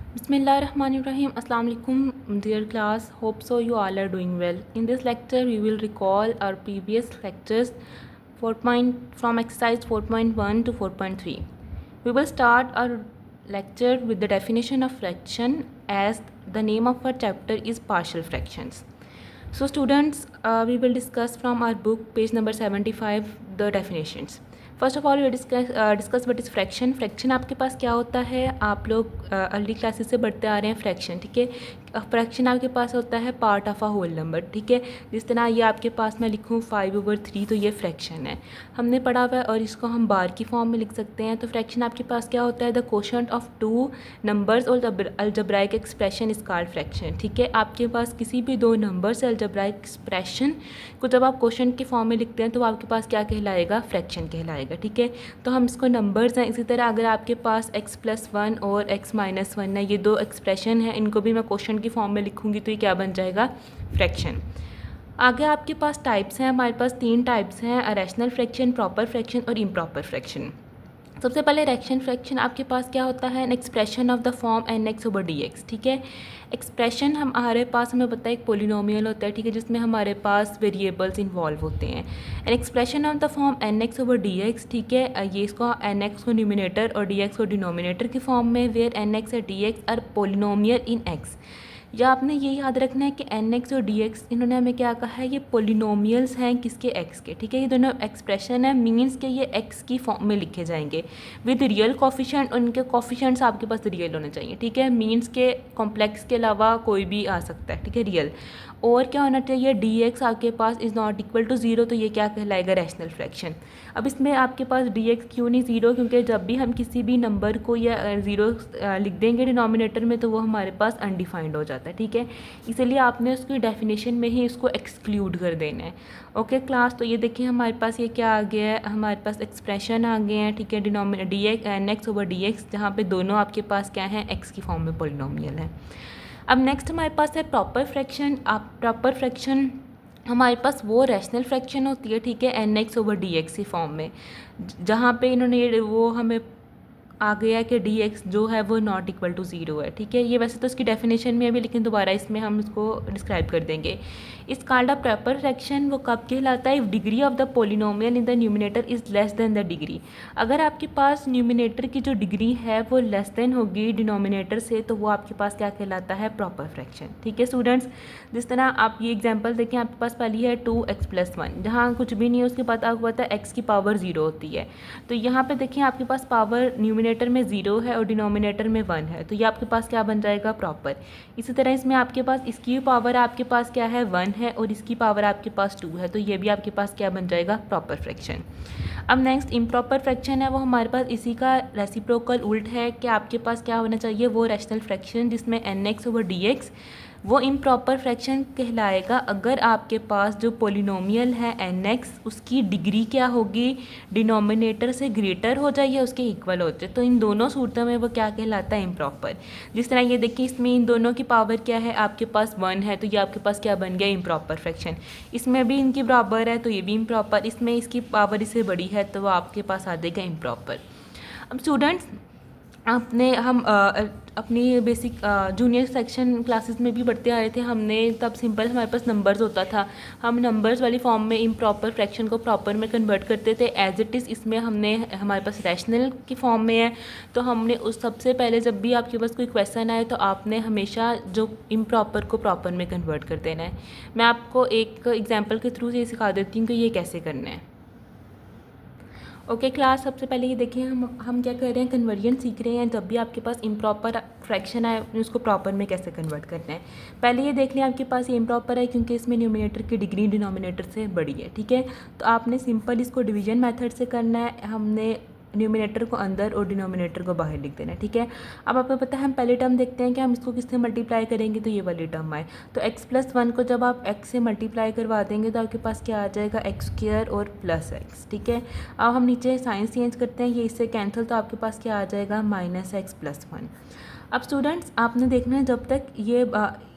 Bismillahirrahmanirrahim. Assalamu alaikum, dear class. Hope so you all are doing well. In this lecture, we will recall our previous lectures from exercise 4.1 to 4.3. We will start our lecture with the definition of fraction, as the name of our chapter is partial fractions. So students, we will discuss from our book page number 75 the definitions. First of all we discuss what is fraction. Fraction आपके पास क्या होता है, आप लोग early classes से बढ़ते आ रहे हैं. फ्रैक्शन, ठीक है, फ्रैक्शन आपके पास होता है part of a whole number. ठीक है, जिस तरह ये आपके पास मैं लिखूँ 5/3, तो ये फ्रैक्शन है, हमने पढ़ा हुआ है, और इसको हम बार की फॉर्म में लिख सकते हैं. तो फ्रैक्शन आपके पास क्या होता है, the quotient of two numbers और algebraic expression is called fraction. ठीक है, आपके पास किसी भी दो नंबर से अलजेब्राइक एक्सप्रेशन को जब आप कोशेंट की फॉर्म में लिखते हैं तो आपके पास क्या कहलाएगा, फ्रैक्शन कहलाएगा. ठीक है, तो हम इसको नंबर्स हैं. इसी तरह अगर आपके पास x+1 और x-1 है, ये दो एक्सप्रेशन है, इनको भी मैं क्वेश्चन की फॉर्म में लिखूंगी तो ये क्या बन जाएगा, फ्रैक्शन. आगे आपके पास टाइप्स हैं, हमारे पास 3 टाइप्स हैं, रैशनल फ्रैक्शन, प्रॉपर फ्रैक्शन और इम्प्रॉपर फ्रैक्शन. सबसे पहले रैशनल फ्रैक्शन आपके पास क्या होता है, an expression of the form nx/dx. ठीक है, एक्सप्रेशन हमारे पास, हमें पता है एक पोलिनोमियल होता है, ठीक है, जिसमें हमारे पास वेरिएबल्स इन्वॉल्व होते हैं. An expression of the form nx/dx. ठीक है, ये इसको nx को न्यूमिनेटर और dx को डिनोमिनेटर की फॉर्म में, वेयर nx और dx are polynomial in x. या आपने ये याद रखना है कि nx और dx इन्होंने हमें क्या कहा है, ये पोलिनोमियल्स हैं किसके, x के. ठीक है, ये दोनों एक्सप्रेशन है, मीन्स के ये x की फॉर्म में लिखे जाएंगे विद रियल कॉफिशेंट. उनके कॉफिशेंट्स आपके पास रियल होने चाहिए. ठीक है, मीन्स के कॉम्प्लेक्स के अलावा कोई भी आ सकता है. ठीक है, रियल. और क्या होना चाहिए, dx आपके पास इज़ नॉट इक्वल टू 0, तो ये क्या कहलाएगा, रैशनल फ्रैक्शन. अब इसमें आपके पास dx क्यों नहीं 0, क्योंकि जब भी हम किसी भी नंबर को या 0 लिख देंगे डिनोमिनेटर में तो वो हमारे पास अनडिफाइंड हो जाता है. ठीक है, इसलिए आपने उसकी डेफिनेशन में ही इसको एक्सक्लूड कर देना है. ओके क्लास, तो ये देखिए हमारे पास ये क्या आ गया है, हमारे पास एक्सप्रेशन आ गए हैं. ठीक है, dx nx/dx, जहाँ पे दोनों आपके पास क्या हैं, x की फॉर्म में पोलिनोमियल है. अब नेक्स्ट हमारे पास है प्रॉपर फ्रैक्शन. आप प्रॉपर फ्रैक्शन हमारे पास वो रैशनल फ्रैक्शन होती है, ठीक है, nx/dx की फॉर्म में, जहाँ पे इन्होंने वो हमें आ गया कि dx जो है वो नॉट इक्वल टू 0 है. ठीक है, ये वैसे तो इसकी डेफिनेशन में अभी, लेकिन दोबारा इसमें हम इसको डिस्क्राइब कर देंगे. इस कॉल्ड अ प्रॉपर फ्रैक्शन वो कब कहलाता है, if degree of the polynomial in the numerator is less than the degree. अगर आपके पास न्यूमिनेटर की जो डिग्री है वो लेस देन होगी डिनोमिनेटर से, तो वो आपके पास क्या कहलाता है, प्रॉपर फ्रैक्शन. ठीक है स्टूडेंट्स, जिस तरह आप ये एग्जांपल देखें, आपके पास पहली है 2x+1, जहाँ कुछ भी नहीं है उसके बाद आपको पता है x की पावर 0 होती है. तो यहाँ पे देखिए आपके पास पावर न्यूमिनेटर में 0 है और डिनोमिनेटर में 1 है, तो ये आपके पास क्या बन जाएगा, प्रॉपर. इसी तरह इसमें आपके पास इसकी पावर आपके पास क्या है, 1 है, और इसकी पावर आपके पास 2 है, तो ये भी आपके पास क्या बन जाएगा, प्रॉपर फ्रैक्शन. अब नेक्स्ट इम्प्रॉपर फ्रैक्शन है, वो हमारे पास इसी का रेसिप्रोकल उल्ट है कि आपके पास क्या होना चाहिए, वो रैशनल फ्रैक्शन जिसमें nx/dx वो इम्प्रॉपर फ्रैक्शन कहलाएगा अगर आपके पास जो पोलिनोमियल है nx, उसकी डिग्री क्या होगी, डिनोमिनेटर से ग्रेटर हो जाए या उसके इक्वल हो जाए. तो इन दोनों सूरतों में वो क्या कहलाता है, इम्प्रॉपर. जिस तरह ये देखिए, इसमें इन दोनों की पावर क्या है, आपके पास 1 है, तो ये आपके पास क्या बन गया, इम्प्रॉपर फ्रैक्शन. इसमें भी इनकी बराबर है तो ये भी इम्प्रॉपर, इसमें इसकी पावर इससे बड़ी है तो वो आपके पास आ जाएगा इम्प्रॉपर. अब स्टूडेंट्स, आपने हम अपनी बेसिक जूनियर सेक्शन क्लासेस में भी पढ़ते आ रहे थे, हमने तब सिंपल हमारे पास नंबर्स होता था, हम नंबर्स वाली फॉर्म में इम्प्रॉपर फ्रैक्शन को प्रॉपर में कन्वर्ट करते थे. एज इट इज़ इसमें हमने हमारे पास रैशनल की फॉर्म में है, तो हमने उस सबसे पहले जब भी आपके पास कोई क्वेश्चन आए तो आपने हमेशा जो इम्प्रॉपर को प्रॉपर में कन्वर्ट कर देना है. मैं आपको एक एग्जाम्पल के थ्रू ये सिखा देती हूँ कि ये कैसे करना है. ओके क्लास, सबसे पहले ये देखिए हम क्या कर रहे हैं, कन्वर्जन सीख रहे हैं. जब भी आपके पास इम्प्रॉपर फ्रैक्शन आए उसको प्रॉपर में कैसे कन्वर्ट करना है. पहले ये देख लें आपके पास ये इम्प्रॉपर है क्योंकि इसमें न्यूमिनेटर की डिग्री डिनोमिनेटर से बड़ी है. ठीक है, तो आपने सिंपल इसको डिवीजन मेथड से करना है. हमने न्यूमिनेटर को अंदर और डिनोमिनेटर को बाहर लिख देना है. ठीक है, अब आपको पता है हम पहले टर्म देखते हैं कि हम इसको किससे मल्टीप्लाई करेंगे, तो ये वाली टर्म आए. तो x+1 को जब आप x से मल्टीप्लाई करवा देंगे तो आपके पास क्या आ जाएगा, x² और +x. ठीक है, अब हम नीचे साइंस चेंज करते हैं, ये इससे कैंसिल, तो आपके पास क्या आ जाएगा, -x+1. अब स्टूडेंट्स आपने देखना है जब तक ये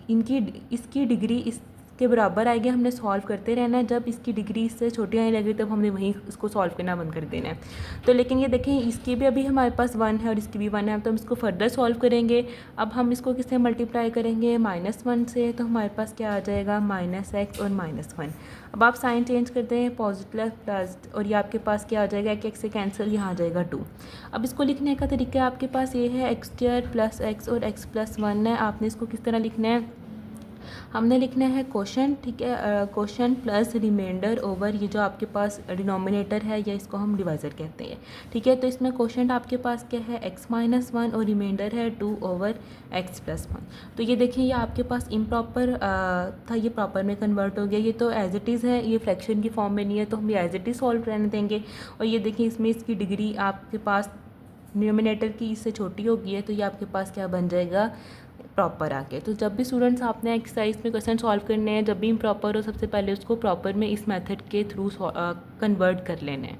इनकी इसकी डिग्री के बराबर आएगी हमने सॉल्व करते रहना है। जब इसकी डिग्री इससे छोटी आने लगी तब हमने वहीं इसको सॉल्व करना बंद कर देना है। तो लेकिन ये देखें इसकी भी अभी हमारे पास 1 है और इसकी भी 1 है, तो हम इसको फर्दर सॉल्व करेंगे। अब हम इसको किससे मल्टीप्लाई करेंगे, -1 से, तो हमारे पास क्या आ जाएगा -x और -1। अब आप साइन चेंज करते हैं पॉजिटिव प्लस, और ये आपके पास क्या आ जाएगा, एक से कैंसिल, यहाँ आ जाएगा 2। अब इसको लिखने का तरीका आपके पास ये है, x² + x और x + 1 है। आपने इसको किस तरह लिखना है, हमने लिखना है क्वोशंट, ठीक है, क्वोशंट प्लस रिमाइंडर ओवर ये जो आपके पास डिनोमिनेटर है या इसको हम डिवाइज़र कहते हैं, ठीक है। तो इसमें क्वोशंट आपके पास क्या है, x-1 और रिमाइंडर है 2/x + 1। तो ये देखिए ये आपके पास इम्प्रॉपर था, ये प्रॉपर में कन्वर्ट हो गया। ये तो एज इट इज़ है, ये फ्रैक्शन की फॉर्म में नहीं है, तो हम ये एज इट इज़ सॉल्व रहने देंगे। और ये देखिए इसमें इसकी डिग्री आपके पास डिनोमिनेटर की इससे छोटी होगी है, तो ये आपके पास क्या बन जाएगा, प्रॉपर आके। तो जब भी स्टूडेंट्स आपने एक्सरसाइज में क्वेश्चन सॉल्व करने हैं, जब भी इम्प्रॉपर हो, सबसे पहले उसको प्रॉपर में इस मेथड के थ्रू कन्वर्ट कर लेना है।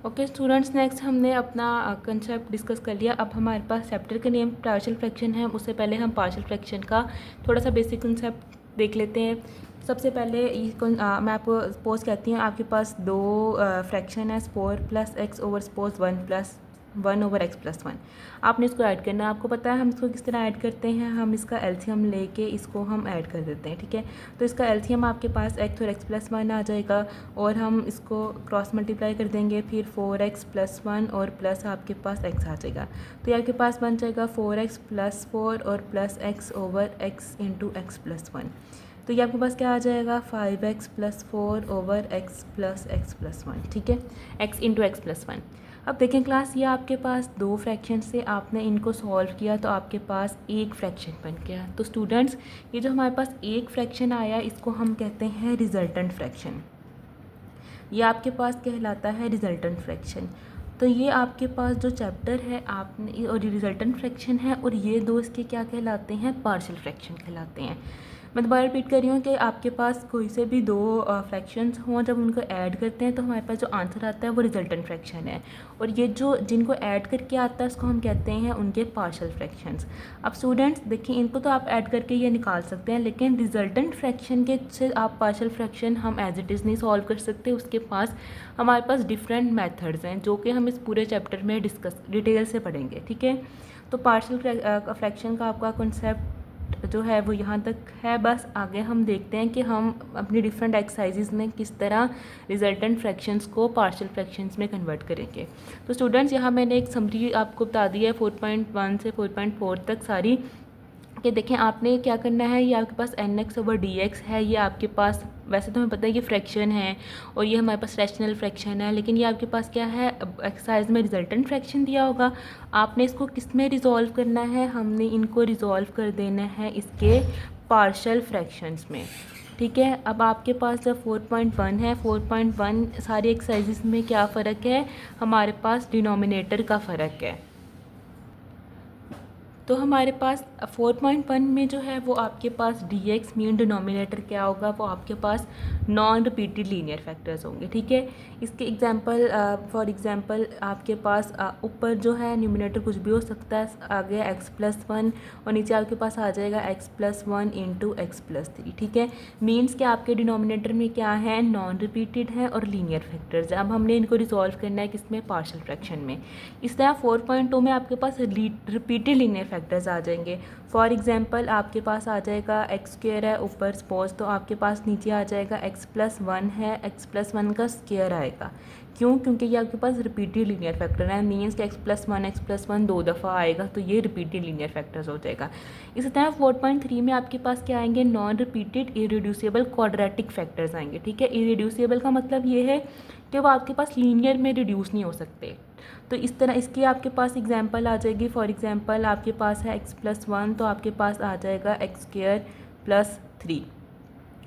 ओके स्टूडेंट्स, नेक्स्ट हमने अपना कंसेप्ट डिस्कस कर लिया। अब हमारे पास चैप्टर का नेम पार्शियल फ्रैक्शन है। उससे पहले हम पार्शियल फ्रैक्शन का थोड़ा सा बेसिक कंसेप्ट देख लेते हैं। सबसे पहले मैं आपको सपोज कहती हूँ आपके पास दो फ्रैक्शन है, spore plus x over suppose 1/x + 1। आपने इसको ऐड करना है। आपको पता है हम इसको किस तरह ऐड करते हैं, हम इसका एलसीएम लेके इसको हम ऐड कर देते हैं, ठीक है। तो इसका एलसीएम आपके पास x और x + 1 आ जाएगा, और हम इसको क्रॉस मल्टीप्लाई कर देंगे, फिर 4x + 1 और प्लस आपके पास x आ जाएगा। तो ये आपके पास बन जाएगा 4x + 4 और plus x over x × x + 1। तो ये आपके पास क्या आ जाएगा, 5x + 4 ओवर x + x + 1, ठीक है, x × x + 1। अब देखें क्लास, ये आपके पास दो फ्रैक्शन से आपने इनको सॉल्व किया तो आपके पास एक फ्रैक्शन बन गया। तो स्टूडेंट्स ये जो हमारे पास एक फ्रैक्शन आया इसको हम कहते हैं रिजल्टेंट फ्रैक्शन। ये आपके पास कहलाता है रिजल्टेंट फ्रैक्शन। तो ये आपके पास जो चैप्टर है आपने, और रिजल्टेंट फ्रैक्शन है, और ये दो इसके क्या कहलाते हैं, पार्शियल फ्रैक्शन कहलाते हैं। मैं दोबारा रिपीट कर रही हूँ कि आपके पास कोई से भी दो फ्रैक्शंस हों, जब उनको ऐड करते हैं तो हमारे पास जो आंसर आता है वो रिजल्टेंट फ्रैक्शन है। और ये जो जिनको ऐड करके आता है उसको हम कहते हैं उनके पार्शियल फ्रैक्शंस। अब स्टूडेंट्स देखिए, इनको तो आप ऐड करके ये निकाल सकते हैं, लेकिन रिजल्टेंट फ्रैक्शन के से आप पार्शियल फ्रैक्शन हम एज इट इज़ नहीं सॉल्व कर सकते। उसके पास हमारे पास डिफरेंट मेथड्स हैं जो कि हम इस पूरे चैप्टर में डिस्कस डिटेल से पढ़ेंगे, ठीक है। तो पार्शियल फ्रैक्शन का आपका कॉन्सेप्ट जो है वो यहाँ तक है। बस आगे हम देखते हैं कि हम अपनी डिफरेंट एक्सरसाइजेज में किस तरह रिजल्टेंट फ्रैक्शंस को पार्शियल फ्रैक्शंस में कन्वर्ट करेंगे। तो स्टूडेंट्स यहाँ मैंने एक समरी आपको बता दी है 4.1 से 4.4 तक सारी, कि देखें आपने क्या करना है। ये आपके पास nx/dx है, ये आपके पास वैसे तो हमें पता है ये फ्रैक्शन है और ये हमारे पास रैशनल फ्रैक्शन है, लेकिन ये आपके पास क्या है, एक्सरसाइज में रिजल्टेंट फ्रैक्शन दिया होगा। आपने इसको किस में रिजॉल्व करना है, हमने इनको रिजॉल्व कर देना है इसके पार्शियल फ्रैक्शंस में, ठीक है। अब आपके पास जब 4.1 है, 4.1 सारी एक्सरसाइजेस में क्या फ़र्क है, हमारे पास डिनोमिनेटर का फ़र्क है। तो हमारे पास 4.1 में जो है वो आपके पास dx मीन डिनोमिनेटर क्या होगा, वो आपके पास नॉन रिपीटेड लीनियर फैक्टर्स होंगे, ठीक है। इसके एग्जांपल फॉर एग्जांपल आपके पास ऊपर जो है न्यूमिनेटर कुछ भी हो सकता है, आगे x + 1 और नीचे आपके पास आ जाएगा x + 1 × x + 3, ठीक है। मीन्स कि आपके डिनोमिनेटर में क्या है, नॉन रिपीटेड है और लीनियर फैक्टर्स। अब हमने इनको रिजॉल्व करना है किसमें, पार्शियल फ्रैक्शन में। इस तरह 4.2 में आपके पास रिपीटेड लीनियर फैक्टर्स आ जाएंगे। फॉर एग्जांपल आपके पास आ जाएगा x² है ऊपर सपोज, तो आपके पास नीचे आ जाएगा x + 1 है, x + 1 का स्क्वायर आएगा। क्यों, क्योंकि ये आपके पास रिपीटेड लीनियर फैक्टर है, मीन्स कि x + 1 दो दफ़ा आएगा, तो ये रिपीटेड लीनियर फैक्टर्स हो जाएगा। इसी तरह 4.3 में आपके पास क्या आएंगे, non repeated irreducible quadratic factors आएंगे, ठीक है। इरेड्यूसिबल का मतलब ये है कि वो आपके पास लीनियर में रिड्यूस नहीं हो सकते। तो इस तरह इसकी आपके पास एग्जांपल आ जाएगी। फॉर एग्जांपल आपके पास है x + 1, तो आपके पास आ जाएगा x² + 3,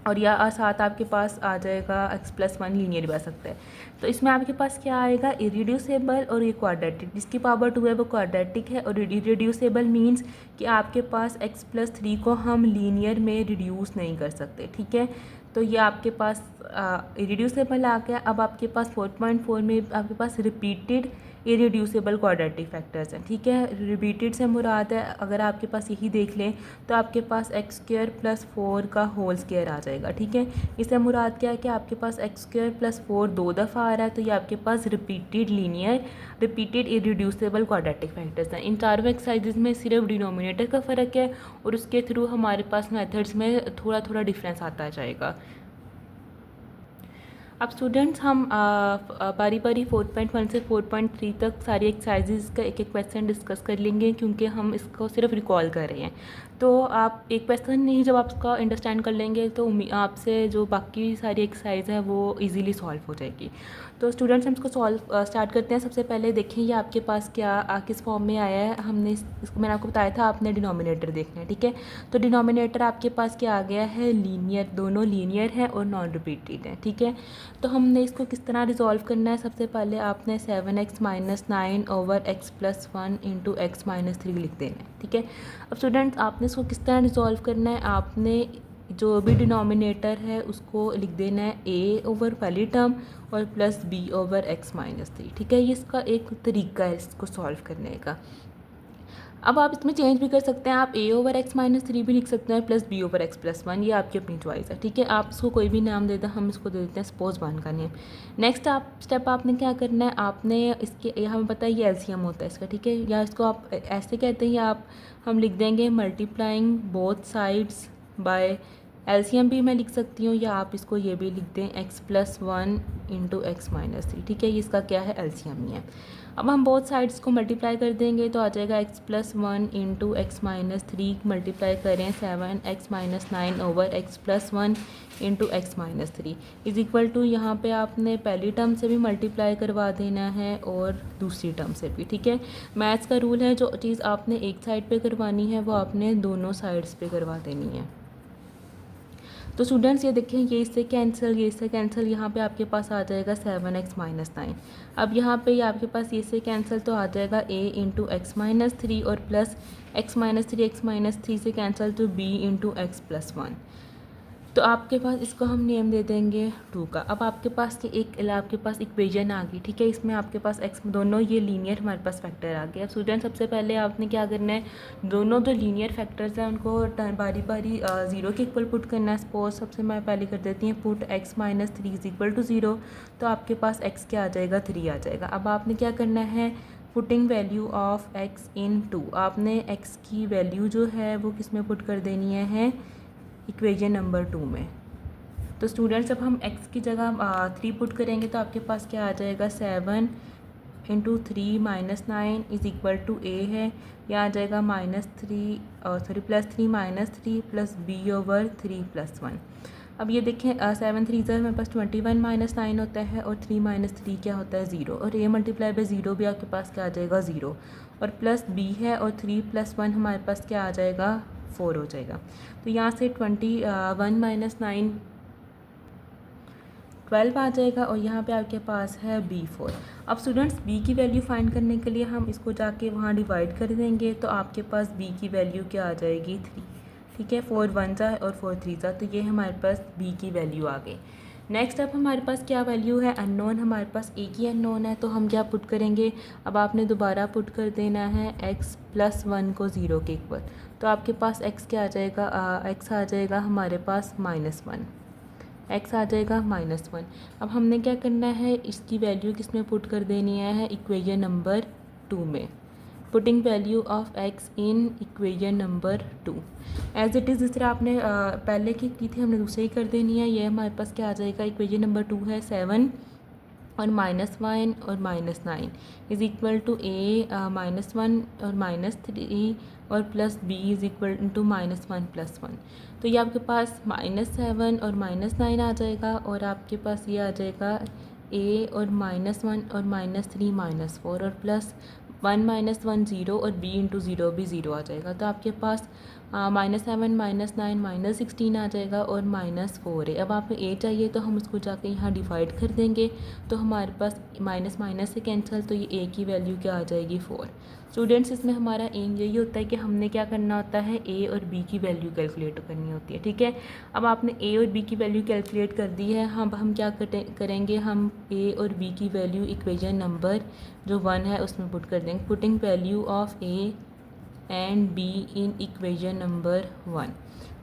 और या साथ आपके पास आ जाएगा x + 1 लीनियर भी आ सकता है। तो इसमें आपके पास क्या आएगा, इरेड्यूसेबल और ये क्वाड्रेटिक, जिसकी पावर 2 है वो क्वाड्रेटिक है। और इरेड्यूसेबल मीन्स कि आपके पास x + 3 को हम लीनियर में रिड्यूस नहीं कर सकते, ठीक है। तो ये आपके पास इरेड्यूसेबल आ गया। अब आपके पास 4.4 में आपके पास रिपीटेड इरेड्यूसिबल क्वाड्रेटिक फैक्टर्स हैं, ठीक है। रिपीटेड से मुराद है, अगर आपके पास यही देख लें तो आपके पास एक्स स्क्वायर प्लस 4 का होल स्क्वायर आ जाएगा, ठीक है। इससे मुराद क्या है कि आपके पास एक्स स्क्वायर प्लस 4 2 दफ़ा आ रहा है, तो ये आपके पास रिपीटेड इरेड्यूसिबल क्वाड्रेटिक फैक्टर्स हैं। इन चारों एक्सरसाइजेज में सिर्फ डिनोमिनेटर का फ़र्क है और उसके थ्रू हमारे पास मेथड्स में थोड़ा थोड़ा डिफरेंस आता जाएगा। अब स्टूडेंट्स हम बारी बारी 4.1 से 4.3 तक सारी एक्सरसाइजेज का एक एक क्वेश्चन डिस्कस कर लेंगे, क्योंकि हम इसको सिर्फ रिकॉल कर रहे हैं। तो आप एक क्वेश्चन नहीं, जब आप उसका अंडरस्टैंड कर लेंगे तो आपसे जो बाकी सारी एक्सरसाइज है वो इजीली सॉल्व हो जाएगी। तो स्टूडेंट्स हम इसको सॉल्व स्टार्ट करते हैं। सबसे पहले देखें ये आपके पास क्या किस फॉर्म में आया है। हमने इसको मैंने आपको बताया था आपने डिनोमिनेटर देखना है, ठीक है। तो डिनोमिनेटर आपके पास क्या आ गया है, लीनियर, दोनों लीनियर है और नॉन रिपीटेड है, ठीक है। तो हमने इसको किस तरह रिजॉल्व करना है, सबसे पहले आपने 7x minus 9 over x plus 1 into x minus 3 लिख देना है, ठीक है। अब स्टूडेंट्स आपने इसको किस तरह रिजॉल्व करना है, आपने जो भी डिनोमिनेटर है उसको लिख देना है a ओवर पहली टर्म और plus b over x minus 3, ठीक है। ये इसका एक तरीका है इसको सॉल्व करने का। अब आप इसमें चेंज भी कर सकते हैं, आप a ओवर एक्स माइनस 3 भी लिख सकते हैं plus b over x plus 1, ये आपकी अपनी चॉइस है, ठीक है। आप इसको कोई भी नाम दे दें, हम इसको दे देते हैं सपोज 1 का नेम। नेक्स्ट स्टेप आपने क्या करना है, आपने इसके हमें पता है ये एलसीएम होता है इसका, ठीक है, या इसको आप ऐसे कहते हैं, या हम लिख देंगे multiplying both sides by LCM भी मैं लिख सकती हूँ, या आप इसको ये भी लिख दें x plus 1 into x minus 3, ठीक है। ये इसका क्या है, एलसीएम ही है। अब हम बोथ साइड्स को मल्टीप्लाई कर देंगे तो आ जाएगा x plus 1 into x minus 3, multiply करें 7x minus 9 over x plus 1 into x minus 3 is equal to, यहाँ पे आपने पहली टर्म से भी मल्टीप्लाई करवा देना है और दूसरी टर्म से भी, ठीक है। मैथ्स का रूल है, जो चीज़ आपने एक साइड पे करवानी है वो आपने दोनों साइड्स पे करवा देनी है। तो स्टूडेंट्स ये देखें, ये इससे कैंसिल, ये इससे कैंसिल, यहाँ पे आपके पास आ जाएगा 7x माइनस 9। अब यहाँ पे ये आपके पास ये से कैंसिल तो आ जाएगा a इंटू एक्स माइनस 3 और प्लस x माइनस 3 से कैंसिल तो b इंटू एक्स प्लस 1। तो आपके पास इसको हम नेम दे देंगे 2 का। अब आपके पास आपके पास इक्वेशन आ गई, ठीक है। इसमें आपके पास x दोनों ये लीनियर हमारे पास फैक्टर आ गया। स्टूडेंट सबसे पहले आपने क्या करना है, दोनों जो लीनियर फैक्टर्स हैं उनको बारी बारी 0 के इक्वल पुट करना है। सपोज सबसे मैं पहले कर देती हूँ put x minus 3 is equal to 0, तो आपके पास x क्या आ जाएगा, 3 आ जाएगा। अब आपने क्या करना है, पुटिंग वैल्यू ऑफ x इन 2, आपने x की वैल्यू जो है वो किस में पुट कर देनी है, इक्वेशन नंबर 2 में। तो स्टूडेंट्स जब हम x की जगह 3 पुट करेंगे तो आपके पास क्या आ जाएगा, 7 into 3 minus 9 is equal to a है, यह आ जाएगा plus 3 minus 3 plus b over 3 plus 1। अब ये देखें 7 3 से हमारे पास 21 माइनस 9 होता है और 3 माइनस 3 क्या होता है, 0, और a मल्टीप्लाई बाई 0 भी आपके पास क्या आ जाएगा, 0, और प्लस b है और 3 प्लस 1 हमारे पास क्या आ जाएगा, 4 हो जाएगा। तो यहाँ से 21 माइनस 9 12 आ जाएगा और यहाँ पे आपके पास है b4। अब स्टूडेंट्स b की वैल्यू फाइंड करने के लिए हम इसको जाके वहाँ डिवाइड कर देंगे, तो आपके पास b की वैल्यू क्या आ जाएगी, 3, ठीक है। 4 1 जा और 4 3 जा, तो ये हमारे पास b की वैल्यू आ गई। नेक्स्ट अब हमारे पास क्या वैल्यू है, अननोन, हमारे पास एक ही अननोन है, तो हम क्या पुट करेंगे, अब आपने दोबारा पुट कर देना है x प्लस 1 को 0 के इक्वल, तो आपके पास x क्या आ जाएगा, x आ जाएगा हमारे पास -1, x आ जाएगा -1। अब हमने क्या करना है, इसकी वैल्यू किस में पुट कर देनी है, इक्वेशन नंबर 2 में। Putting value of x in equation number 2 as it is, जिस तरह आपने पहले की थी हमने दूसरे ही कर देनी है। ये हमारे पास क्या आ जाएगा, इक्वेशन नंबर 2 है 7 और -1 और -9 इज़ इक्वल टू a -1 और -3 और plus b is equal to -1 plus 1। तो ये आपके पास -7 और -9 आ जाएगा और आपके पास ये आ जाएगा a और -1 और -3 -4 और प्लस 1 -1 0 और b इंटू 0 भी 0 आ जाएगा। तो आपके पास -7 -9 -16 आ जाएगा और -4 है। अब आपको a चाहिए तो हम उसको जाके यहाँ डिवाइड कर देंगे, तो हमारे पास माइनस माइनस से कैंसिल, तो ये a की वैल्यू क्या आ जाएगी, 4। स्टूडेंट्स इसमें हमारा एम यही होता है कि हमने क्या करना होता है, ए और बी की वैल्यू कैलकुलेट करनी होती है, ठीक है। अब आपने ए और बी की वैल्यू कैलकुलेट कर दी है, हम क्या करेंगे, हम ए और बी की वैल्यू इक्वेशन नंबर जो 1 है उसमें पुट कर देंगे। Putting value of A and be in equation number 1।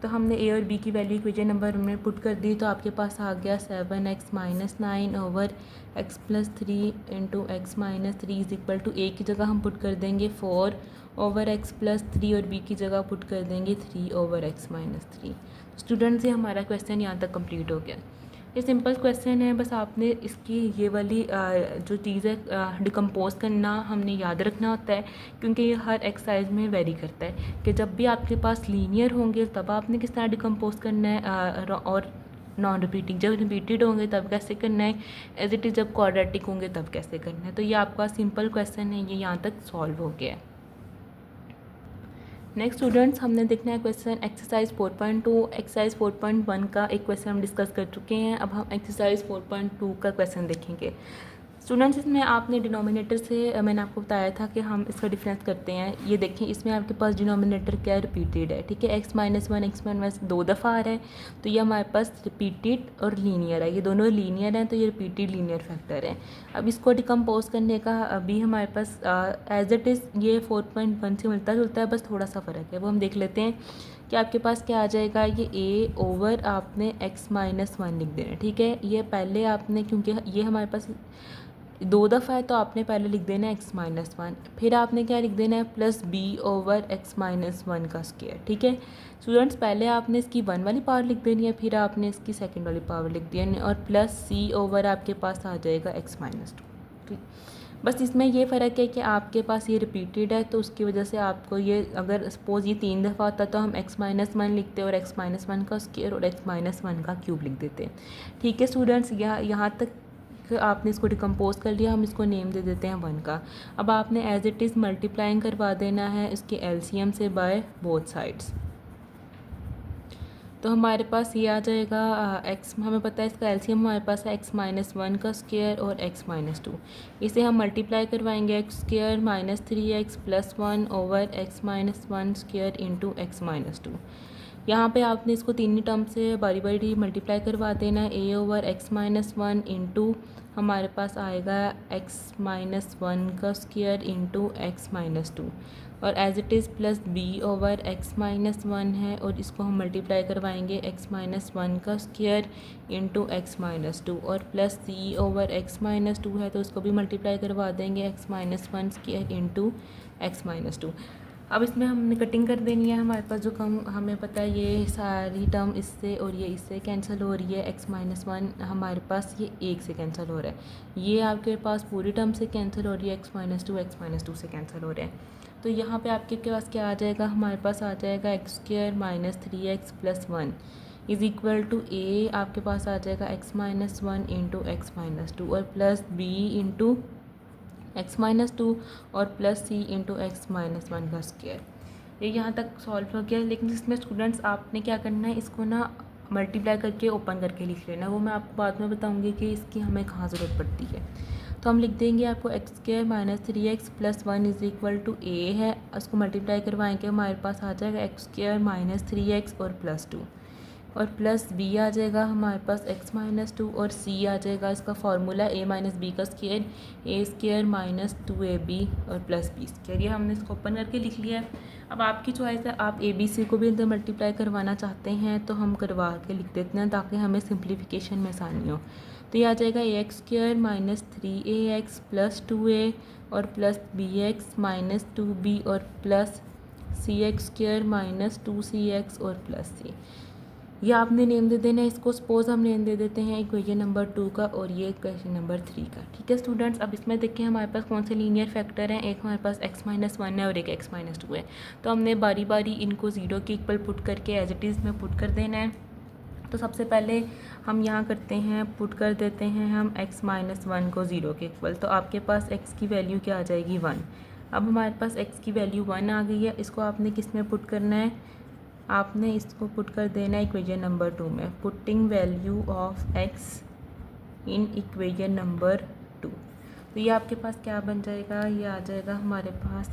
तो हमने ए और बी की वैल्यू इक्वेशन नंबर में पुट कर दी, तो आपके पास आ गया 7x - 9 over x + 3 into x minus 3 is equal to A की जगह हम पुट कर देंगे 4 ओवर x + 3 और b की जगह पुट कर देंगे 3 ओवर x - 3। स्टूडेंट्स, ये हमारा क्वेश्चन यहाँ तक कंप्लीट हो गया। ये सिंपल क्वेश्चन है, बस आपने इसकी ये वाली जो चीज़ है डिकम्पोज करना हमने याद रखना होता है, क्योंकि ये हर एक्सरसाइज में वेरी करता है कि जब भी आपके पास लीनियर होंगे तब आपने किस तरह डिकम्पोज करना है, और नॉन रिपीटिंग जब रिपीटेड होंगे तब कैसे करना है, एज इट इज़ जब क्वाड्रेटिक होंगे तब कैसे करना है। तो ये आपका सिंपल क्वेश्चन है, ये यहाँ तक सॉल्व हो गया है। नेक्स्ट स्टूडेंट्स, हमने देखना है क्वेश्चन एक्सरसाइज 4.2। एक्सरसाइज 4.1 का एक क्वेश्चन हम डिस्कस कर चुके हैं, अब हम एक्सरसाइज 4.2 का क्वेश्चन देखेंगे। स्टूडेंट्स, इसमें आपने डिनोमिनेटर से मैंने आपको बताया था कि हम इसका डिफरेंस करते हैं। ये देखें, इसमें आपके पास डिनोमिनेटर क्या रिपीटेड है, ठीक है। x - 1 x - 1 2 दफ़ा आ रहा है, तो ये हमारे पास रिपीटेड और लीनियर है, ये दोनों लीनियर हैं, तो ये रिपीटेड लीनियर फैक्टर है। अब इसको डिकम्पोज करने का अभी हमारे पास एज इट इज़ ये 4.1 से मिलता जुलता है, बस थोड़ा सा फ़र्क है, वो हम देख लेते हैं कि आपके पास क्या आ जाएगा। ये a ओवर आपने x - 1 लिख देना, ठीक है। ये पहले आपने, क्योंकि ये हमारे पास 2 दफ़ा है, तो आपने पहले लिख देना है x - 1, फिर आपने क्या लिख देना है प्लस b ओवर x - 1 का स्क्वायर, ठीक है। स्टूडेंट्स, पहले आपने इसकी 1 वाली पावर लिख देनी है, फिर आपने इसकी सेकंड वाली पावर लिख देनी है, और प्लस c ओवर आपके पास आ जाएगा x - 2, ठीक। बस इसमें ये फ़र्क है कि आपके पास ये रिपीटेड है, तो उसकी वजह से आपको ये, अगर सपोज़ ये 3 दफ़ा होता तो हम x - 1 लिखते और x - 1 का स्क्वायर और x - 1 का क्यूब लिख देते, ठीक है। स्टूडेंट्स, यहाँ तक आपने इसको डिकम्पोज कर लिया, हम इसको नेम दे देते हैं 1 का। अब आपने एज इट इज़ मल्टीप्लाइंग करवा देना है इसके एलसीएम से बाय बोथ साइड्स। तो हमारे पास ये आ जाएगा x, हमें पता है इसका एलसीएम हमारे पास है x - 1 का स्क्वायर और x - 2। इसे हम मल्टीप्लाई करवाएंगे x square - 3x + 1 over x - 1 square into x - 2। यहाँ पे आपने इसको तीनों टर्म से बारी बारी मल्टीप्लाई करवा देना है। a ओवर x - 1 इंटू हमारे पास आएगा x - 1 का स्क्वायर इंटू x - 2, और as it is plus b over x - 1 है, और इसको हम मल्टीप्लाई करवाएंगे x - 1 का स्क्वायर इंटू x - 2, और प्लस c ओवर x - 2 है, तो इसको भी मल्टीप्लाई करवा देंगे x - 1 स्क्वायर इंटू x - 2। अब इसमें हमने कटिंग कर देनी है, हमारे पास जो कम हमें पता है ये सारी टर्म इससे और ये इससे कैंसिल हो रही है। x - 1 हमारे पास ये 1 से कैंसिल हो रहा है, ये आपके पास पूरी टर्म से कैंसिल हो रही है, x - 2 से कैंसिल हो रहे हैं। तो यहाँ पे आपके पास क्या आ जाएगा, हमारे पास आ जाएगा x square - 3x + 1 is equal to a, आपके पास आ जाएगा x - 1 इंटू x - 2, और प्लस b इंटू x - 2 और प्लस c इंटू x - 1 का स्क्वायर। ये यहाँ तक सॉल्व हो गया, लेकिन इसमें स्टूडेंट्स आपने क्या करना है, इसको ना मल्टीप्लाई करके ओपन करके लिख लेना, वो मैं आपको बाद में बताऊँगी कि इसकी हमें कहाँ ज़रूरत पड़ती है। तो हम लिख देंगे आपको x square - 3x + 1 is equal to a है, उसको मल्टीप्लाई करवाएंगे हमारे पास आ जाएगा x स्क्वायर - 3x और प्लस 2, और प्लस b आ जाएगा हमारे पास x - 2, और c आ जाएगा इसका फार्मूला a - b का स्क्वायर, a स्क्वायर - 2ab और प्लस b स्क्वायर। ये हमने इसको ओपन करके लिख लिया है। अब आपकी चॉइस है, आप ABC को भी अंदर मल्टीप्लाई करवाना चाहते हैं तो हम करवा के लिख देते हैं ताकि हमें सिंप्लीफिकेशन में आसानी हो। तो ये आ जाएगा ax स्क्वायर - 3ax + 2a और प्लस bx - 2b और प्लस cx स्क्वायर - 2cx और प्लस c। ये आपने नेम दे देना है इसको, सपोज हम नेम दे देते हैं इक्वेशन नंबर 2 का और ये इक्वेशन नंबर 3 का, ठीक है स्टूडेंट्स। अब इसमें देखें हमारे पास कौन से लीनियर फैक्टर हैं, एक हमारे पास x - 1 है और एक x - 2 है। तो हमने बारी बारी इनको 0 के इक्वल पुट करके एज इट इज़ में पुट कर देना है। तो सबसे पहले हम यहाँ करते हैं, पुट कर देते हैं हम x - 1 को 0 के इक्वल, तो आपके पास x की वैल्यू क्या आ जाएगी 1। अब हमारे पास x की वैल्यू 1 आ गई है, इसको आपने किस में पुट करना है, आपने इसको पुट कर देना है इक्वेशन नंबर 2 में। Putting value of x in equation number 2। तो ये आपके पास क्या बन जाएगा, ये आ जाएगा हमारे पास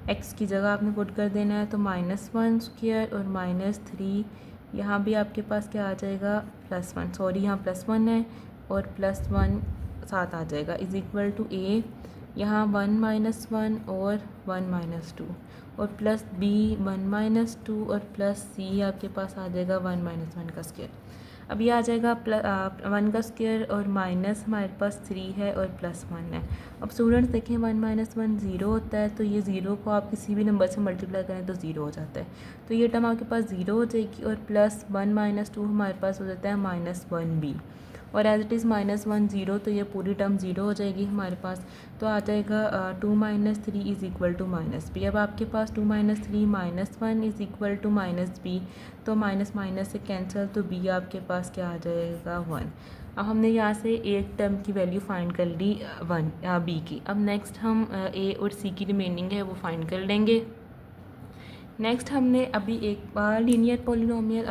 एक्स की जगह आपने पुट कर देना है, तो -1² और -3, यहाँ भी आपके पास क्या आ जाएगा +1, सॉरी यहाँ +1 है और +1 साथ आ जाएगा, इज़ इक्वल टू a, यहाँ 1 - 1 और 1 - 2 और प्लस b 1 - 2 और प्लस c आपके पास आ जाएगा 1 - 1 का स्क्वायर। अब ये आ जाएगा 1 का स्क्वायर और माइनस हमारे पास 3 है और +1 है। अब स्टूडेंट्स देखें 1 - 1 ज़ीरो होता है, तो ये ज़ीरो को आप किसी भी नंबर से मल्टीप्लाई करें तो ज़ीरो हो जाता है, तो ये टर्म आपके पास ज़ीरो हो जाएगी और प्लस 1 - 2 हमारे पास हो जाता है -1b और एज इट इज़ -1 ज़ीरो, तो ये पूरी टर्म ज़ीरो हो जाएगी हमारे पास, तो आ जाएगा 2 - 3 इज़ इक्वल टू -b। अब आपके पास 2 - 3 -1 इज़ इक्वल टू -b, तो माइनस माइनस से कैंसिल, तो b आपके पास क्या आ जाएगा 1। अब हमने यहाँ से एक टर्म की वैल्यू फाइंड कर ली 1 b की। अब नेक्स्ट हम a और c की रिमेनिंग है वो फाइंड कर लेंगे। नेक्स्ट हमने अभी एक लीनियर पॉलिनोमियल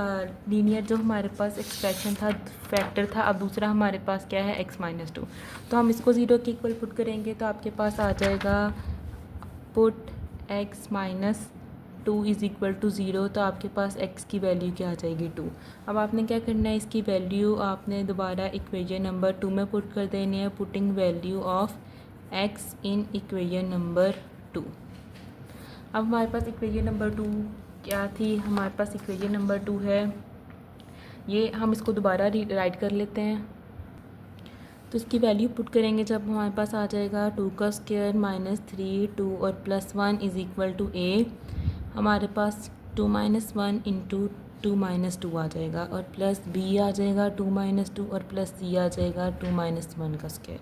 लीनियर जो हमारे पास एक्सप्रेशन था फैक्टर था, अब दूसरा हमारे पास क्या है x - 2, तो हम इसको 0 के इक्वल पुट करेंगे, तो आपके पास आ जाएगा put x - 2 is equal to 0, तो आपके पास x की वैल्यू क्या आ जाएगी 2। अब आपने क्या करना है, इसकी वैल्यू आपने दोबारा इक्वेशन नंबर 2 में पुट कर देनी है, putting value of x in equation number 2। अब हमारे पास इक्वेशन नंबर 2 क्या थी, हमारे पास इक्वेशन नंबर 2 है, ये हम इसको दोबारा राइट कर लेते हैं, तो इसकी वैल्यू पुट करेंगे जब हमारे पास आ जाएगा 2 का स्क्वायर -3 2 और +1 इज़ इक्वल टू a, हमारे पास 2 - 1 इंटू 2 - 2 आ जाएगा और प्लस b आ जाएगा 2 - 2 और प्लस c आ जाएगा 2 - 1 का स्क्वायर।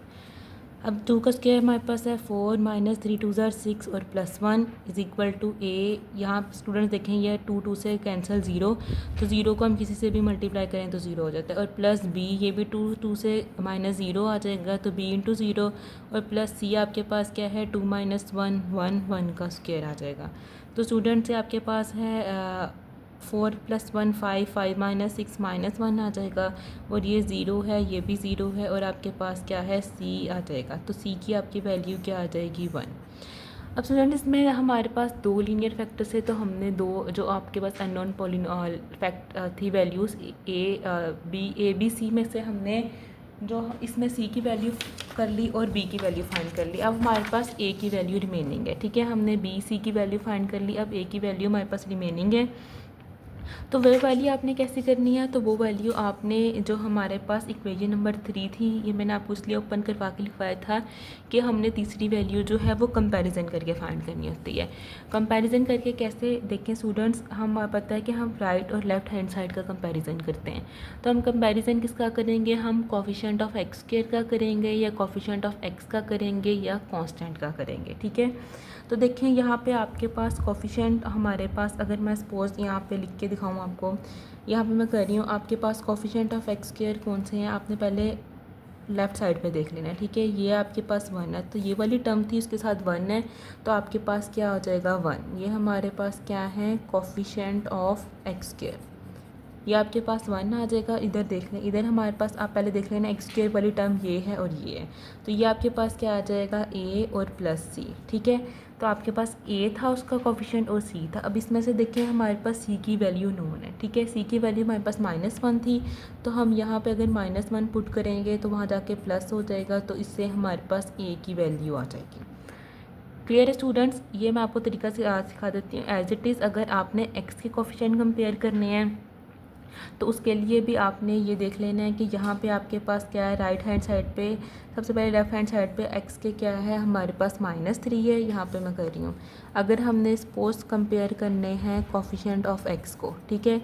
अब 2 का स्क्वायर हमारे पास है 4 - 3 2 ज़ार 6 और +1 इज़ इक्वल टू a। यहाँ स्टूडेंट्स देखें ये 2 से कैंसिल 0, तो 0 को हम किसी से भी मल्टीप्लाई करें तो 0 हो जाता है और प्लस b, ये भी 2 से -0 आ जाएगा, तो b इंटू 0 और प्लस c आपके पास क्या है 2 - 1 1 का स्क्वायर आ जाएगा। तो स्टूडेंट से आपके पास है 4 + 1 5 5 - 6 -1 आ जाएगा और ये 0 है, ये भी 0 है और आपके पास क्या है c आ जाएगा, तो c की आपकी वैल्यू क्या आ जाएगी 1। अब स्टूडेंट इसमें हमारे पास 2 लीनियर फैक्टर्स है, तो हमने दो जो आपके पास अननोन पॉलिनॉमियल फैक्ट थी वैल्यूज़ a b c में से हमने जो इसमें c की वैल्यू कर ली और b की वैल्यू फाइंड कर ली। अब हमारे पास a की वैल्यू रिमेनिंग है, ठीक है, हमने b c की वैल्यू फाइंड कर ली, अब a की वैल्यू हमारे पास रिमेनिंग है, तो वह वैल्यू आपने कैसे करनी है, तो वो वैल्यू आपने जो हमारे पास इक्वेशन नंबर 3 थी, ये मैंने आपको इसलिए ओपन करवा के लिखवाया था कि हमने तीसरी वैल्यू जो है वो कंपैरिजन करके फाइंड करनी होती है। कंपैरिजन करके कैसे, देखें स्टूडेंट्स, हम पता है कि हम राइट और लेफ्ट हैंड साइड का कंपैरिजन करते हैं, तो हम कंपैरिजन किसका करेंगे, हम कोफिशिएंट ऑफ एक्स स्क्वायर का करेंगे या कोफिशिएंट ऑफ एक्स का करेंगे या कांस्टेंट का करेंगे, ठीक है। तो देखें यहाँ पे आपके पास कोफिशिएंट हमारे पास, अगर मैं सपोज यहाँ पे लिख के दिखाऊँ आपको, यहाँ पे मैं कर रही हूँ, आपके पास कोफिशिएंट ऑफ एक्स स्क्वायर कौन से हैं, आपने पहले लेफ़्ट साइड पे देख लेना है, ठीक है। ये आपके पास 1 है, तो ये वाली टर्म थी उसके साथ 1 है, तो आपके पास क्या हो जाएगा 1। ये हमारे पास क्या है कोफिशिएंट ऑफ एक्स स्क्वायर, ये आपके पास 1 आ जाएगा। इधर देख लें, इधर हमारे पास आप पहले देख लेना एक्स स्क्वायर वाली टर्म ये है और ये है, तो ये आपके पास क्या आ जाएगा a और प्लस c, ठीक है। तो आपके पास a था उसका कोफिशिएंट और c था। अब इसमें से देखें हमारे पास c की वैल्यू नोन है, ठीक है, c की वैल्यू हमारे पास -1 थी, तो हम यहाँ पे अगर -1 पुट करेंगे तो वहाँ जाके प्लस हो जाएगा, तो इससे हमारे पास a की वैल्यू आ जाएगी। क्लियर है स्टूडेंट्स, ये मैं आपको तरीका से सिखा देती हूँ एज इट इज़। अगर आपने x के कोफिशिएंट कंपेयर करने हैं तो उसके लिए भी आपने ये देख लेना है कि यहाँ पे आपके पास क्या है, राइट हैंड साइड पे सबसे पहले लेफ़्ट हैंड साइड पे x के क्या है, हमारे पास -3 है, यहाँ पे मैं कर रही हूँ। अगर हमने सपोज कंपेयर करने हैं कोफिशिएंट ऑफ x को, ठीक है,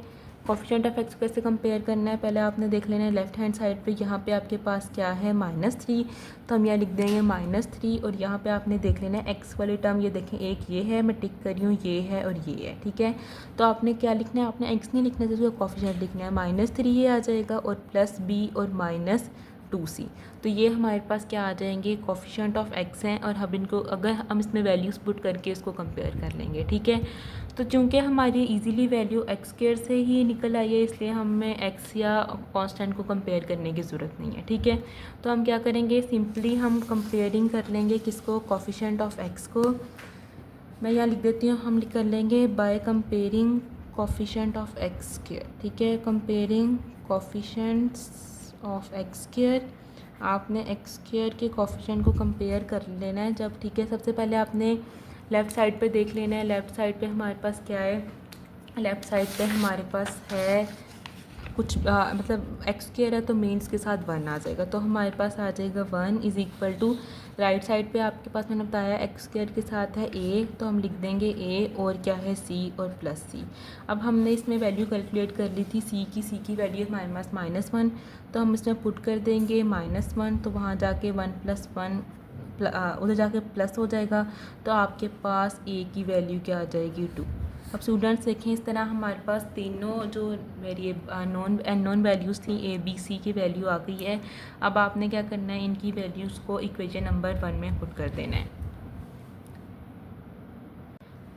कोफिशिएंट ऑफ एक्स को कैसे कंपेयर करना है, पहले आपने देख लेना है लेफ्ट हैंड साइड पे, यहाँ पे आपके पास क्या है -3, तो हम यहाँ लिख देंगे -3 और यहाँ पे आपने देख लेना है एक्स वाली टर्म, ये देखें एक ये है, मैं टिक कर रही हूँ, ये है और ये है, ठीक है। तो आपने क्या लिखना है, आपने एक्स नहीं लिखना है, जैसे कोफिशिएंट लिखना है, -3 ये आ जाएगा और प्लस b और 2c। तो ये हमारे पास क्या आ जाएंगे, कोफिशिएंट ऑफ x हैं, और हम इनको अगर हम इसमें वैल्यूज़ पुट करके इसको कंपेयर कर लेंगे, ठीक है। तो चूँकि हमारी इजीली वैल्यू x स्क्वायर से ही निकल आई है, इसलिए हमें x या कांस्टेंट को कंपेयर करने की ज़रूरत नहीं है, ठीक है। तो हम क्या करेंगे, सिंपली हम कंपेयरिंग कर लेंगे किसको, कोफिशिएंट ऑफ x को। मैं यहाँ लिख देती हूँ, हम कर लेंगे by comparing coefficient of x square, ठीक है। Comparing coefficients of x square, आपने x स्क्वायर के कोफिशिएंट को कंपेयर कर लेना है जब, ठीक है। सबसे पहले आपने लेफ़्ट साइड पे देख लेना है, लेफ़्ट साइड पे हमारे पास क्या है, लेफ़्ट साइड पे हमारे पास है कुछ मतलब एक्स स्क्वायर है तो मीन्स के साथ 1 आ जाएगा, तो हमारे पास आ जाएगा 1 is equal to, right side पे आपके पास मैंने बताया एक्स स्क्वायर के साथ है a, तो हम लिख देंगे a और क्या है c और प्लस c। अब हमने इसमें वैल्यू कैलकुलेट कर ली थी c की वैल्यू हमारे पास -1, तो हम इसमें पुट कर देंगे -1, तो वहाँ जाके 1 + 1 उधर जाके प्लस हो जाएगा, तो आपके पास a की वैल्यू क्या आ जाएगी 2। अब स्टूडेंट्स देखें, इस तरह हमारे पास तीनों जो मेरी नॉन वैल्यूज़ थी a b c की वैल्यू आ गई है। अब आपने क्या करना है, इनकी वैल्यूज़ को इक्वेशन नंबर 1 में पुट कर देना है।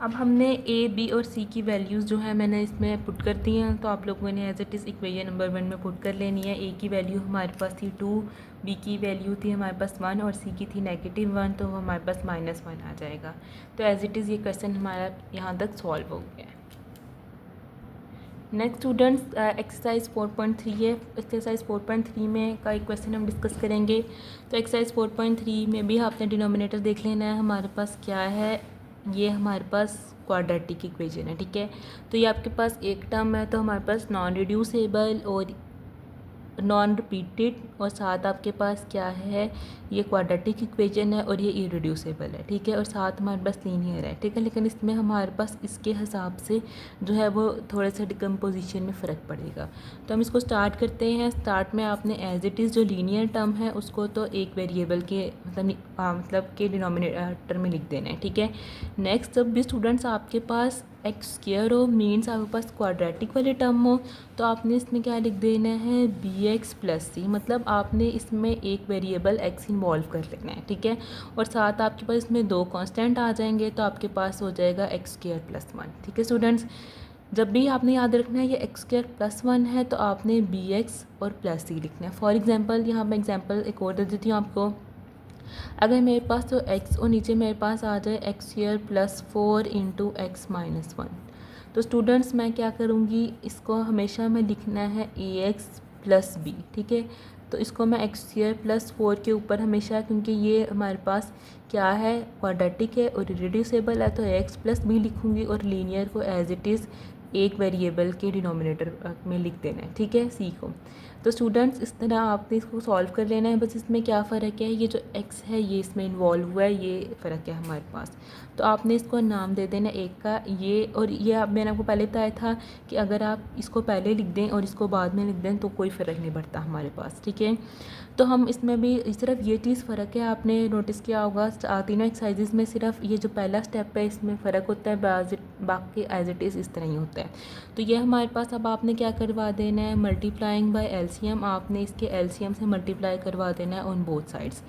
अब हमने a b और c की वैल्यूज़ जो है मैंने इसमें पुट कर दी हैं, तो आप लोगों ने as it is equation number 1 में पुट कर लेनी है। a की वैल्यू हमारे पास थी 2, b की वैल्यू थी हमारे पास 1 और c की थी -1, तो हमारे पास -1 आ जाएगा। तो एज इट इज़ ये क्वेश्चन हमारा यहाँ तक सॉल्व हो गया है। नेक्स्ट स्टूडेंट्स एक्सरसाइज 4.3 है। एक्सरसाइज 4.3 में का एक क्वेश्चन हम डिस्कस करेंगे। तो एक्सरसाइज 4.3 में भी आपने डिनोमिनेटर देख लेना है, हमारे पास क्या है, ये हमारे पास क्वाड्रेटिक इक्वेशन है, ठीक है। तो ये आपके पास एक टर्म है, तो हमारे पास नॉन रिड्यूसेबल और नॉन रिपीटेड, और साथ आपके पास क्या है, ये क्वाड्रेटिक इक्वेशन है और ये इरेड्यूसेबल है, ठीक है। और साथ हमारे पास लीनियर है, ठीक है। लेकिन इसमें हमारे पास इसके हिसाब से जो है वो थोड़े से डिकम्पोजिशन में फ़र्क पड़ेगा। तो हम इसको स्टार्ट करते हैं। स्टार्ट में आपने एज इट इज़ जो लीनियर टर्म है उसको तो एक वेरिएबल के मतलब के डिनोमिनेटर में लिख देना है, ठीक है। नेक्स्ट, जब भी स्टूडेंट्स आपके पास एक्स स्क्वायर हो, मीन्स आपके पास क्वाड्रेटिक वाले टर्म हो, तो आपने इसमें क्या लिख देना है, bx + c, मतलब आपने इसमें एक वेरिएबल x इन्वॉल्व कर लेना है, ठीक है। और साथ आपके पास इसमें 2 कांस्टेंट आ जाएंगे, तो आपके पास हो जाएगा x² + 1, ठीक है स्टूडेंट्स। जब भी आपने याद रखना है ये x² + 1 है, तो आपने bx और +c लिखना है। फॉर एग्जांपल यहाँ मैं एग्जांपल एक और दे देती हूँ आपको। अगर मेरे पास तो x और नीचे मेरे पास आ जाए x² + 4 × x - 1, तो स्टूडेंट्स मैं क्या करूँगी, इसको हमेशा में लिखना है ax + b, ठीक है। तो इसको मैं x² + 4 के ऊपर हमेशा, क्योंकि ये हमारे पास क्या है, क्वाड्रेटिक है और इरेड्यूसेबल है, तो ax + b लिखूँगी और लीनियर को एज इट इज़ एक वेरिएबल के डिनोमिनेटर में लिख देना है, ठीक है, c को। तो स्टूडेंट्स इस तरह आपने इसको सॉल्व कर लेना है। बस इसमें क्या फ़र्क है, ये जो x है ये इसमें इन्वॉल्व हुआ है, ये फ़र्क है हमारे पास। तो आपने इसको नाम दे देना एक का ये, और ये मैंने आपको पहले बताया था कि अगर आप इसको पहले लिख दें और इसको बाद में लिख दें तो कोई फ़र्क नहीं पड़ता हमारे पास, ठीक है। तो हम इसमें भी सिर्फ ये चीज़ फ़र्क है, आपने नोटिस किया होगा तीनों एक्सरसाइजेज में सिर्फ ये जो पहला स्टेप है इसमें फ़र्क होता है, बाकी एज इट इज़ इस तरह ही होता है। तो ये हमारे पास अब आपने क्या करवा देना है, मल्टीप्लाइंग बाय एलसीएम, आपने इसके एलसीएम से मल्टीप्लाई करवा देना है ऑन बोथ साइड्स।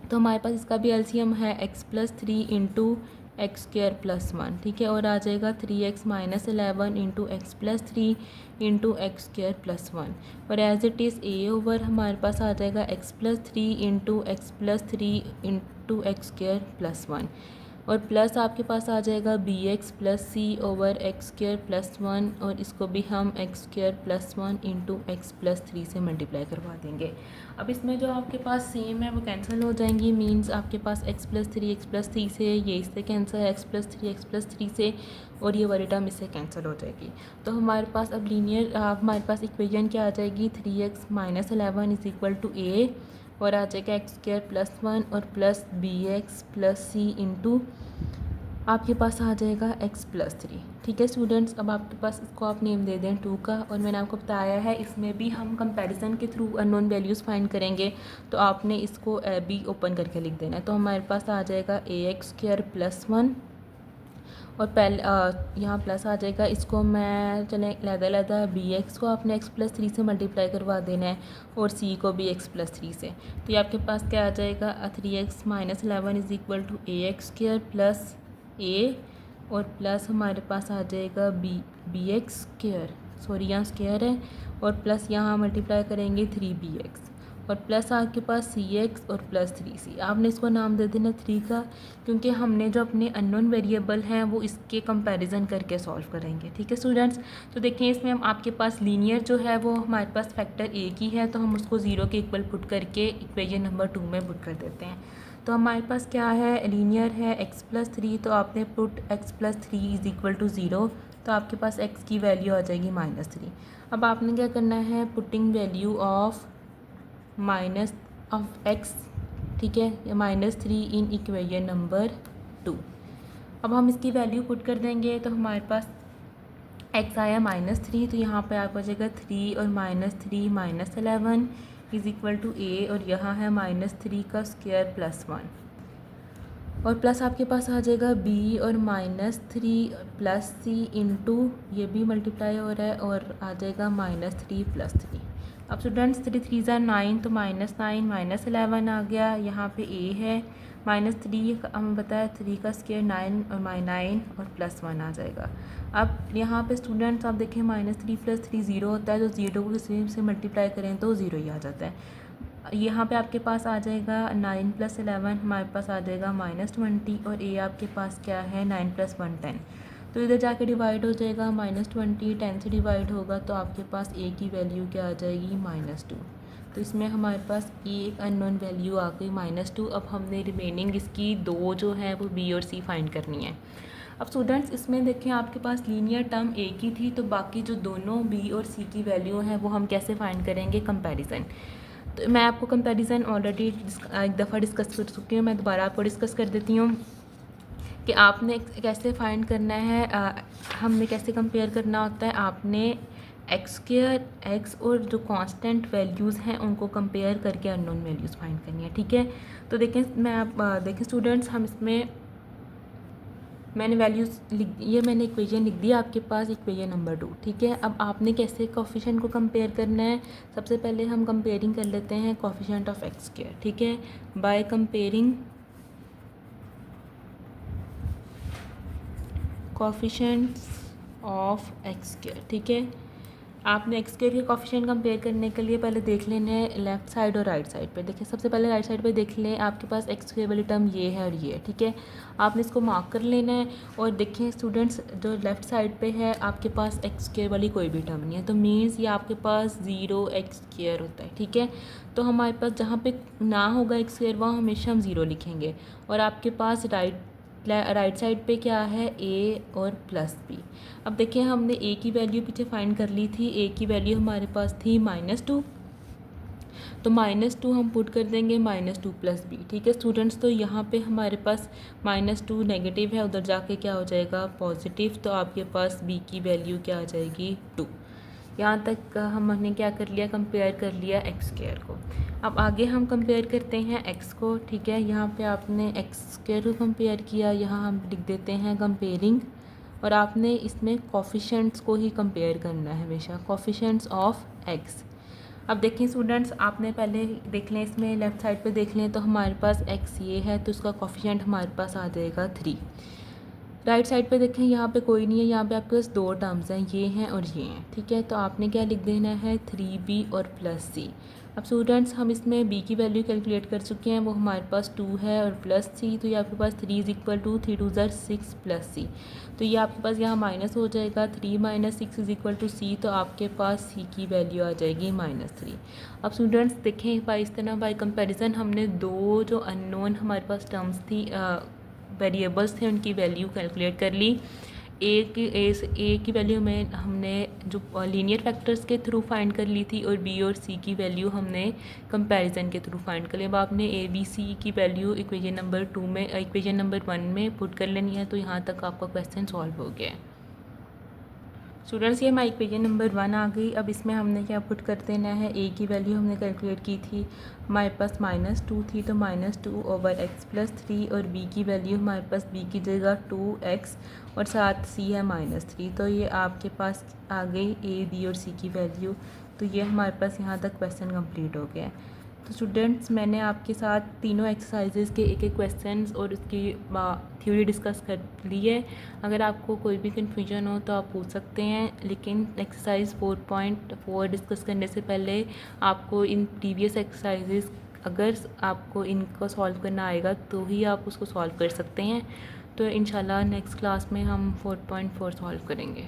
तो हमारे पास इसका भी एलसीएम है x + 3 × x² + 1, ठीक है। और आ जाएगा 3x - 11 × x + 3 × x² + 1, और एज इट इज़ a/, हमारे पास आ जाएगा x + 3 × x + 3 × x² + 1, और प्लस आपके पास आ जाएगा bx + c/x² + 1, और इसको भी हम x² + 1 × x + 3 से मल्टीप्लाई करवा देंगे। अब इसमें जो आपके पास सेम है वो कैंसिल हो जाएंगी, मींस आपके पास x + 3 x + 3 से, ये इससे कैंसिल है x + 3 x + 3 से, और ये वाली टर्म इससे कैंसिल हो जाएगी। तो हमारे पास अब लीनियर हमारे पास इक्वेशन क्या आ जाएगी, 3x - 11 = a, और आ जाएगा x² + 1 और प्लस bx + c × आपके पास आ जाएगा x + 3, ठीक है स्टूडेंट्स। अब आपके पास इसको आप नेम दे दें 2 का, और मैंने आपको बताया है इसमें भी हम कंपैरिजन के थ्रू अननोन वैल्यूज़ फाइंड करेंगे, तो आपने इसको भी ओपन करके लिख देना है। तो हमारे पास आ जाएगा ax² + 1, और पहले यहाँ प्लस आ जाएगा, इसको मैं चले लहदा बी एक्स को आपने एक्स प्लस 3 से मल्टीप्लाई करवा देना है और सी को भी एक्स प्लस 3 से। तो ये आपके पास क्या आ जाएगा 3x minus 11 is equal to A x square plus A और प्लस हमारे पास आ जाएगा बी एक्स स्क्र, सॉरी यहाँ स्क्र है, और प्लस यहाँ मल्टीप्लाई करेंगे 3bx और प्लस आपके पास सी एक्स और प्लस 3c। आपने इसको नाम दे देना 3 का, क्योंकि हमने जो अपने अननोन वेरिएबल हैं वो इसके कंपैरिजन करके सॉल्व करेंगे। ठीक है स्टूडेंट्स, तो देखें इसमें हम आपके पास लीनियर जो है वो हमारे पास फैक्टर ए की है, तो हम उसको 0 के इक्वल पुट करके इक्वेशन नंबर 2 में पुट कर देते हैं। तो हमारे पास क्या है, लीनियर है x प्लस 3, तो आपने put x plus 3 is equal to 0, तो आपके पास x की वैल्यू आ जाएगी -3। अब आपने क्या करना है, putting value of minus of x, ठीक है, या -3 इन इक्वेशन नंबर 2। अब हम इसकी वैल्यू पुट कर देंगे, तो हमारे पास x आया -3, तो यहाँ पे आपको आ जाएगा 3 और -3 -11 इज़ इक्वल टू a, और यहाँ है -3 का स्क्वायर प्लस 1, और प्लस आपके पास आ जाएगा b और -3 प्लस c इंटू ये भी मल्टीप्लाई हो रहा है और आ जाएगा -3 प्लस 3। अब स्टूडेंट्स 3 3 ज़ा 9, तो -9 -11 आ गया, यहाँ पे a है, -3 हमें बताया 3 का स्क्वायर 9 और -9 और प्लस 1 आ जाएगा। अब यहाँ पे स्टूडेंट्स आप देखें -3 प्लस 3 ज़ीरो होता है, तो 0 को किसी से मल्टीप्लाई करें तो 0 ही आ जाता है। यहाँ पे आपके पास आ जाएगा 9 प्लस 11, हमारे पास आ जाएगा -20, और a आपके पास क्या है 9 प्लस 1 10, तो इधर जाके डिवाइड हो जाएगा, -20 10 से डिवाइड होगा, तो आपके पास a की वैल्यू क्या आ जाएगी -2। तो इसमें हमारे पास एक अननोन वैल्यू आ गई -2। अब हमने रिमेनिंग इसकी दो जो है वो b और c फाइंड करनी है। अब स्टूडेंट्स इसमें देखें आपके पास लीनियर टर्म a की थी, तो बाकी जो दोनों b और c की वैल्यू हैं वो हम कैसे फाइंड करेंगे, कंपैरिजन। तो मैं आपको कंपैरिजन ऑलरेडी एक दफ़ा डिस्कस कर चुकी हूँ, मैं दोबारा आपको डिस्कस कर देती हूँ कि आपने कैसे फाइंड करना है, हमने कैसे कंपेयर करना होता है। आपने एक्स स्क्वायर एक्स और जो कांस्टेंट वैल्यूज़ हैं उनको कंपेयर करके अननोन वैल्यूज़ फाइंड करनी है। ठीक है, तो देखें मैं आप देखें स्टूडेंट्स, हम इसमें मैंने वैल्यूज़ ये मैंने इक्वेशन लिख दी आपके पास, इक्वेशन नंबर 2। ठीक है, अब आपने कैसे कोफिशिएंट को कंपेयर करना है, सबसे पहले हम कंपेयरिंग कर लेते हैं कोफिशिएंट ऑफ एक्स स्क्वायर। ठीक है, by comparing coefficients of x square. ठीक है, आपने एक्स स्क्वायर के कोफिशिएंट कंपेयर करने के लिए पहले देख लेना है लेफ़्ट साइड और राइट साइड पे। देखिए सबसे पहले राइट साइड पे देख लें, आपके पास एक्स स्क्वायर वाली टर्म ये है और ये है। ठीक है, आपने इसको मार्क कर लेना है, और देखें स्टूडेंट्स जो लेफ़्ट साइड पे है आपके पास एक्स स्क्वायर वाली कोई भी टर्म नहीं है, तो मीन्स ये आपके पास 0 एक्स स्क्वायर होता है। ठीक है, तो हमारे पास जहाँ पे ना होगा एक्स स्क्वायर वहाँ हमेशा हम 0 लिखेंगे, और आपके पास राइट साइड पे क्या है a और प्लस b। अब देखिए हमने a की वैल्यू पीछे फाइंड कर ली थी, a की वैल्यू हमारे पास थी -2, तो -2 हम पुट कर देंगे -2 प्लस b। ठीक है स्टूडेंट्स, तो यहाँ पे हमारे पास -2 नेगेटिव है, उधर जाके क्या हो जाएगा पॉजिटिव, तो आपके पास b की वैल्यू क्या आ जाएगी 2। यहाँ तक हमने क्या कर लिया, कंपेयर कर लिया एक्स स्क्वायर को। अब आगे हम कंपेयर करते हैं एक्स को। ठीक है, यहाँ पे आपने एक्स स्क्वायर को कंपेयर किया, यहाँ हम लिख देते हैं कंपेयरिंग, और आपने इसमें कोफिशिएंट्स को ही कंपेयर करना है हमेशा, कोफिशिएंट्स ऑफ एक्स। अब देखें स्टूडेंट्स, आपने पहले देख लें, इसमें लेफ़्ट साइड पे देख लें, तो हमारे पास एक्स ये है, तो उसका कोफिशिएंट हमारे पास आ जाएगा 3। राइट साइड पे देखें यहाँ पे कोई नहीं है, यहाँ पे आपके पास दो टर्म्स हैं, ये हैं और ये हैं। ठीक है, तो आपने क्या लिख देना है 3b और प्लस c। अब स्टूडेंट्स हम इसमें b की वैल्यू कैलकुलेट कर चुके हैं, वो हमारे पास 2 है और प्लस c, तो ये आपके पास 3 इज इक्वल टू 3 2 ज़ा 6 प्लस c, तो ये आपके पास यहाँ माइनस हो जाएगा, 3 minus 6 is equal to c, तो आपके पास c की वैल्यू आ जाएगी -3। अब स्टूडेंट्स देखें इस तरह बाई कंपेरिजन हमने दो जो अननोन हमारे पास टर्म्स थी वेरिएबल्स थे उनकी वैल्यू कैलकुलेट कर ली। ए की वैल्यू में हमने जो लीनियर फैक्टर्स के थ्रू फाइंड कर ली थी, और बी और सी की वैल्यू हमने कंपैरिजन के थ्रू फाइंड कर ली। अब आपने ए बी सी की वैल्यू इक्वेशन नंबर 2 में इक्वेशन नंबर 1 में पुट कर लेनी है, तो यहाँ तक आपका क्वेश्चन सॉल्व हो गया है। स्टूडेंट्स ये हमारी इक्वेशन नंबर 1 आ गई। अब इसमें हमने क्या पुट कर देना है, ए की वैल्यू हमने कैलकुलेट की थी, हमारे पास -2 थी तो -2/x+3, और बी की वैल्यू हमारे पास बी की जगह 2x और साथ सी है -3। तो ये आपके पास आ गई ए, बी और सी की वैल्यू। तो ये हमारे पास यहाँ तक क्वेश्चन कंप्लीट हो गया है। तो स्टूडेंट्स मैंने आपके साथ तीनों एक्सरसाइजेज़ के एक एक क्वेश्चंस और उसकी थ्योरी डिस्कस कर ली है। अगर आपको कोई भी कन्फ्यूजन हो तो आप पूछ सकते हैं, लेकिन एक्सरसाइज 4.4 डिस्कस करने से पहले आपको इन प्रीवियस एक्सरसाइजेज़, अगर आपको इनको सॉल्व करना आएगा तो ही आप उसको सॉल्व कर सकते हैं। तो इंशाल्लाह नेक्स्ट क्लास में हम 4.4 सॉल्व करेंगे।